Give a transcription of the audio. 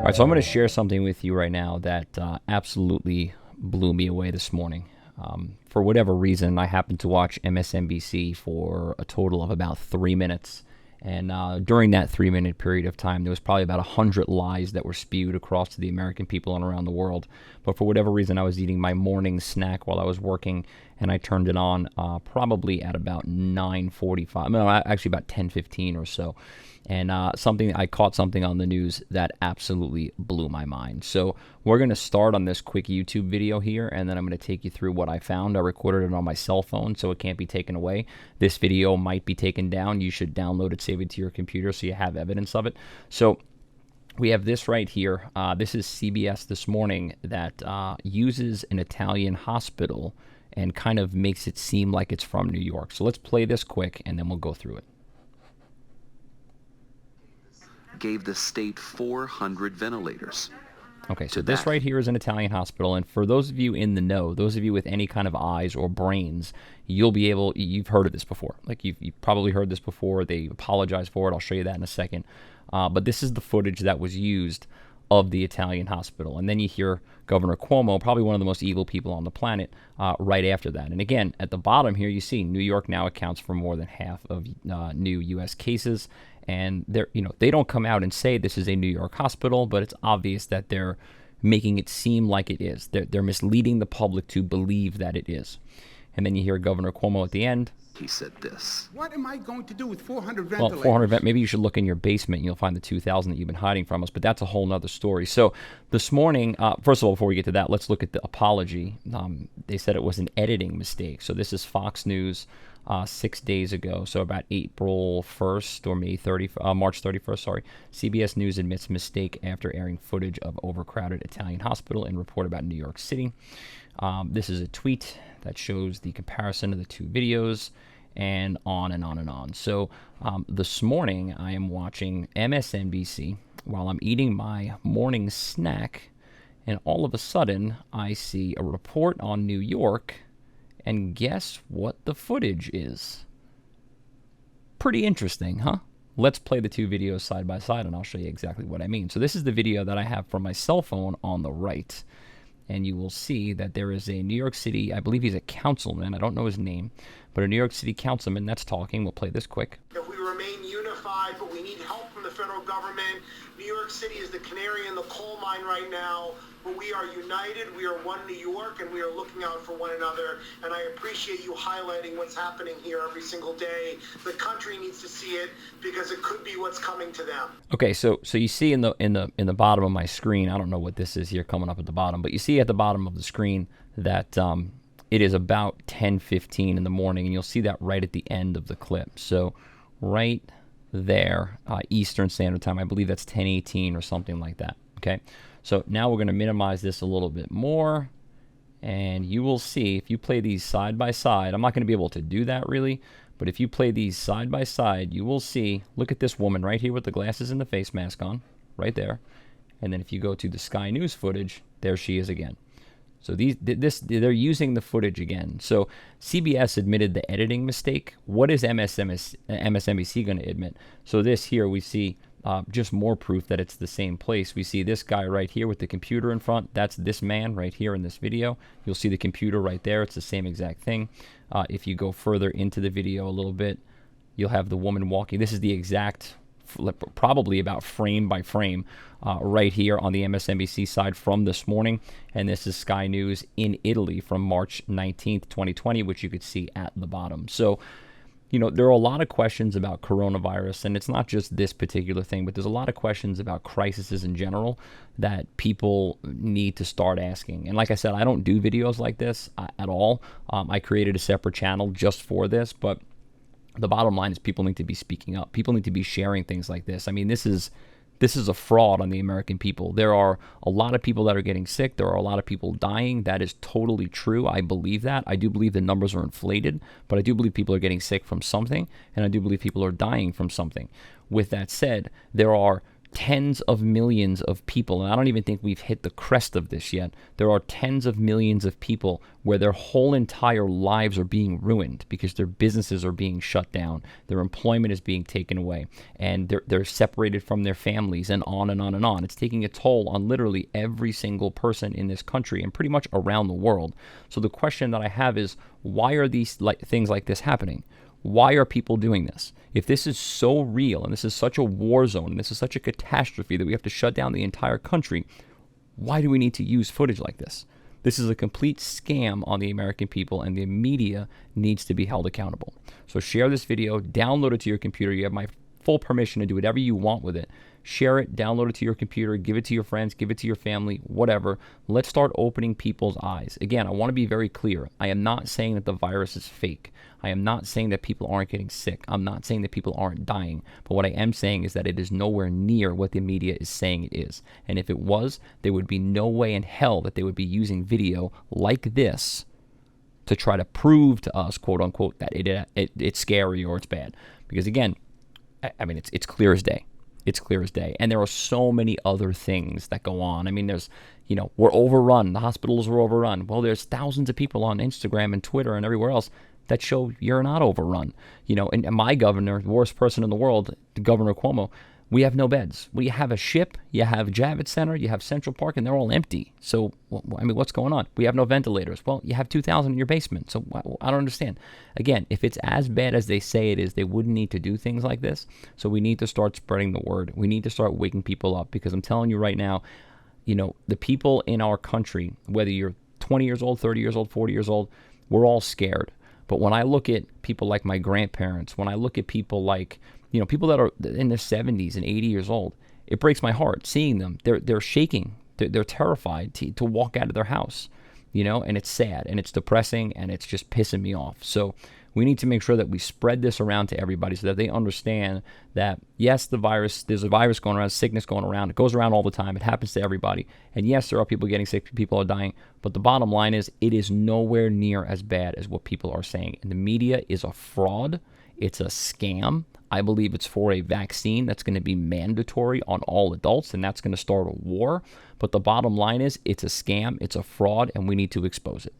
right, so I'm going to share something with you right now that absolutely blew me away this morning. For whatever reason, I happened to watch MSNBC for a total of about 3 minutes. And during that 3-minute period of time, there was probably about 100 lies that were spewed across to the American people and around the world. But for whatever reason, I was eating my morning snack while I was working, and I turned it on probably at about 9:45. No, actually about 10:15 or so. And I caught something on the news that absolutely blew my mind. So we're going to start on this quick YouTube video here, and then I'm going to take you through what I found. I recorded it on my cell phone, so it can't be taken away. This video might be taken down. You should download it, save it to your computer so you have evidence of it. So we have this right here. This is CBS This Morning that uses an Italian hospital and kind of makes it seem like it's from New York. So let's play this quick, and then we'll go through it. Gave the state 400 ventilators. Okay, so this right here is an Italian hospital, and for those of you in the know, those of you with any kind of eyes or brains, you've heard of this before. Like you've probably heard this before. They apologize for it. I'll show you that in a second. But this is the footage that was used of the Italian hospital. And then you hear Governor Cuomo, probably one of the most evil people on the planet, right after that. And again, at the bottom here, you see New York now accounts for more than half of new U.S. cases. And they don't come out and say this is a New York hospital, but it's obvious that they're making it seem like it is. They're misleading the public to believe that it is. And then you hear Governor Cuomo at the end. He said this. What am I going to do with 400 ventilators? Well, 400, maybe you should look in your basement and you'll find the 2,000 that you've been hiding from us, but that's a whole nother story. So this morning, first of all, before we get to that, let's look at the apology. They said it was an editing mistake. So this is Fox News 6 days ago, so about April 1st or March 31st, sorry. CBS News admits mistake after airing footage of overcrowded Italian hospital and report about New York City. This is a tweet that shows the comparison of the two videos, and on and on and on. So this morning, I am watching MSNBC while I'm eating my morning snack, and all of a sudden, I see a report on New York, and guess what the footage is? Pretty interesting, huh? Let's play the two videos side by side, and I'll show you exactly what I mean. So this is the video that I have from my cell phone on the right. And you will see that there is a New York City, I believe he's a councilman, I don't know his name, but a New York City councilman that's talking. We'll play this quick. That we remain unified, but we need help from the federal government. New York City is the canary in the coal mine right now, but we are united, we are one New York, and we are looking out for one another. And I appreciate you highlighting what's happening here every single day. The country needs to see it because it could be what's coming to them. Okay, so you see in the bottom of my screen, I don't know what this is here coming up at the bottom, but you see at the bottom of the screen that it is about 10:15 in the morning, and you'll see that right at the end of the clip. So right there, Eastern Standard Time, I believe that's 10:18 or something like that. Okay, so now we're going to minimize this a little bit more, and you will see if you play these side by side. I'm not going to be able to do that really, but if you play these side by side, you will see, look at this woman right here with the glasses and the face mask on, right there. And then if you go to the Sky News footage, there she is again. So they're using the footage again. So CBS admitted the editing mistake. What is MSNBC going to admit? So this here we see just more proof that it's the same place. We see this guy right here with the computer in front. That's this man right here in this video. You'll see the computer right there. It's the same exact thing. If you go further into the video a little bit, you'll have the woman walking. This is the exact, probably about frame by frame, right here on the MSNBC side from this morning. And this is Sky News in Italy from March 19th, 2020, which you could see at the bottom. So, there are a lot of questions about coronavirus, and it's not just this particular thing, but there's a lot of questions about crises in general that people need to start asking. And like I said, I don't do videos like this at all. I created a separate channel just for this, but the bottom line is people need to be speaking up. People need to be sharing things like this. I mean, this is a fraud on the American people. There are a lot of people that are getting sick. There are a lot of people dying. That is totally true. I believe that. I do believe the numbers are inflated, but I do believe people are getting sick from something, and I do believe people are dying from something. With that said, there are tens of millions of people, and I don't even think we've hit the crest of this yet. There are tens of millions of people where their whole entire lives are being ruined because their businesses are being shut down, their employment is being taken away, and they're separated from their families, and on and on and on. It's taking a toll on literally every single person in this country and pretty much around the world. So the question that I have is, why are these things like this happening? Why are people doing this? If this is so real and this is such a war zone and this is such a catastrophe that we have to shut down the entire country, why do we need to use footage like this? This is a complete scam on the American people, and the media needs to be held accountable. So share this video, download it to your computer. You have my full permission to do whatever you want with it. Share it, download it to your computer, give it to your friends, give it to your family, whatever. Let's start opening people's eyes. Again, I want to be very clear. I am not saying that the virus is fake. I am not saying that people aren't getting sick. I'm not saying that people aren't dying. But what I am saying is that it is nowhere near what the media is saying it is. And if it was, there would be no way in hell that they would be using video like this to try to prove to us, quote unquote, that it's scary or it's bad. Because again, I mean, it's clear as day. It's clear as day. And there are so many other things that go on. I mean, there's, we're overrun. The hospitals are overrun. Well, there's thousands of people on Instagram and Twitter and everywhere else that show you're not overrun. And my governor, the worst person in the world, Governor Cuomo, we have no beds. We have a ship, you have Javits Center, you have Central Park, and they're all empty. So, I mean, what's going on? We have no ventilators. Well, you have 2,000 in your basement. So I don't understand. Again, if it's as bad as they say it is, they wouldn't need to do things like this. So we need to start spreading the word. We need to start waking people up, because I'm telling you right now, the people in our country, whether you're 20 years old, 30 years old, 40 years old, we're all scared. But when I look at people like my grandparents, when I look at people like, people that are in their 70s and 80 years old, it breaks my heart seeing them. They're shaking. They're terrified to walk out of their house, and it's sad and it's depressing and it's just pissing me off. So we need to make sure that we spread this around to everybody so that they understand that, yes, there's a virus going around, sickness going around. It goes around all the time. It happens to everybody. And yes, there are people getting sick, people are dying. But the bottom line is, it is nowhere near as bad as what people are saying. And the media is a fraud. It's a scam. I believe it's for a vaccine that's going to be mandatory on all adults, and that's going to start a war. But the bottom line is, it's a scam, it's a fraud, and we need to expose it.